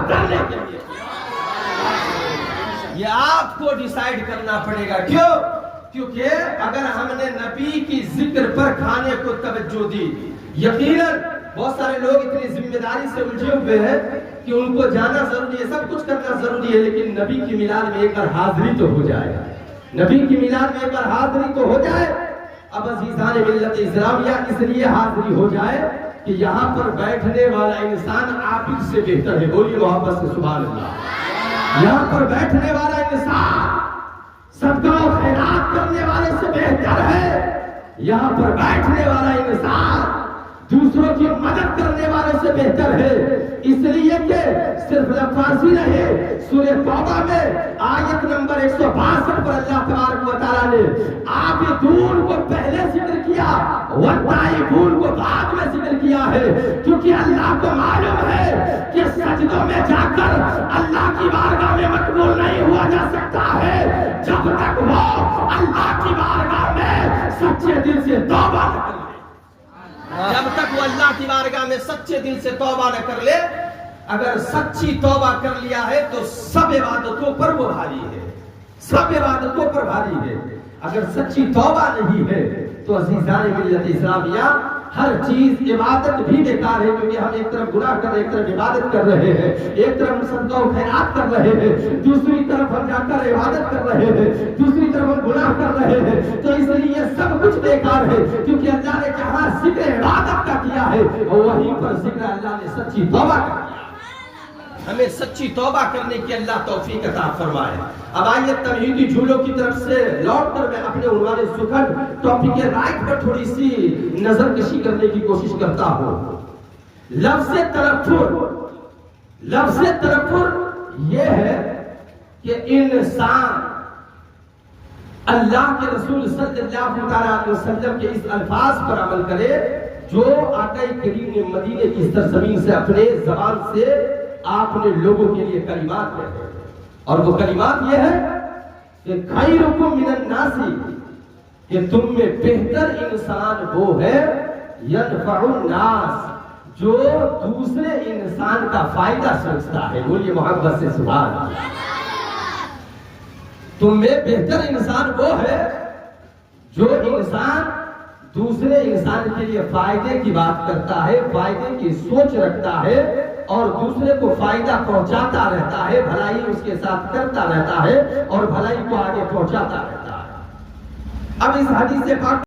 کرنے کے لیے یہ آپ کو ڈیسائیڈ کرنا پڑے گا. کیوں؟ کیونکہ اگر ہم نے نبی کی ذکر پر کھانے کو توجہ دی، یقیناً بہت سارے لوگ اتنی ذمہ داری سے الجھے ہوئے ہیں کہ ان کو جانا ضروری ہے، سب کچھ کرنا ضروری ہے، لیکن نبی کی میلاد میں ایک بار حاضری تو ہو جائے. نبی کی میلاد میں ایک بار حاضری تو ہو جائے. اب عزیزان ملت اسلامیہ اس لیے حاضری ہو جائے کہ یہاں پر بیٹھنے والا انسان عابد سے بہتر ہے. بولیے محبت سے سبحان اللہ. یہاں پر بیٹھنے والا انسان صدقہ و خیرات کرنے والے سے بہتر ہے. یہاں پر بیٹھنے والا انسان دوسروں کی مدد کرنے والے سے بہتر ہے. اس لیے کہ صرف لفاظی رہے. سورہ توبہ میں آیت نمبر 162 پر اللہ تبارک و تعالیٰ نے عابدون کو پہلے ذکر کیا، والتائبون کو بعد میں ذکر کیا ہے، کیونکہ اللہ کو معلوم ہے کہ سجدوں میں جا کر اللہ کی بارگاہ میں مقبول نہیں ہوا جا سکتا ہے جب تک وہ اللہ کی بارگاہ میں سچے دل سے توبہ نہ کر لے. جب تک وہ اللہ کی بارگاہ میں سچے دل سے توبہ نہ کر لے. اگر سچی توبہ کر لیا ہے تو سب عبادتوں پر وہ بھاری ہے، سب عبادتوں پر بھاری ہے. اگر سچی توبہ نہیں ہے تو عزیزان ملت اسلامیہ ہر چیز عبادت بھی بیکار ہے، کیونکہ ہم ایک طرف گناہ کر رہے ہیں، ایک طرف عبادت کر رہے ہیں، ایک طرف ہم صدقہ و خیرات کر رہے ہیں، دوسری طرف ہم جا کر عبادت کر رہے ہیں، دوسری طرف ہم گناہ کر رہے ہیں. تو اس لیے سب کچھ بیکار ہے، کیونکہ اللہ نے جہاں ذکر عبادت کا کیا ہے وہیں پر ذکر اللہ نے سچی توبہ کا کیا. ہمیں سچی توبہ کرنے کی اللہ توفیق عطا فرمائے. اب آئیے تمہیدی جھولوں کی طرف سے لوٹ کر میں اپنے عنوان سخن ٹاپک رائٹ پر تھوڑی سی نظر کشی کرنے کی کوشش کرتا ہوں. لفظ تنفر یہ ہے کہ انسان اللہ کے رسول صلی اللہ علیہ وسلم کے اس الفاظ پر عمل کرے جو آقا کریم نے مدینے کی سرزمین سے اپنے زبان سے آپ نے لوگوں کے لیے کلمات کہے. اور وہ کلمات یہ ہے کہ خیرکم من الناس، کہ تم میں بہتر انسان وہ ہے ینفع الناس، جو دوسرے انسان کا فائدہ سوچتا ہے. بولیے محبت سے سبحان اللہ. تم میں بہتر انسان وہ ہے جو انسان دوسرے انسان کے لیے فائدے کی بات کرتا ہے، فائدے کی سوچ رکھتا ہے اور دوسرے کو فائدہ پہنچاتا رہتا ہے، بھلائی اس کے ساتھ کرتا رہتا ہے اور بھلائی کو آگے پہنچاتا رہتا ہے. اب اس حدیث پاک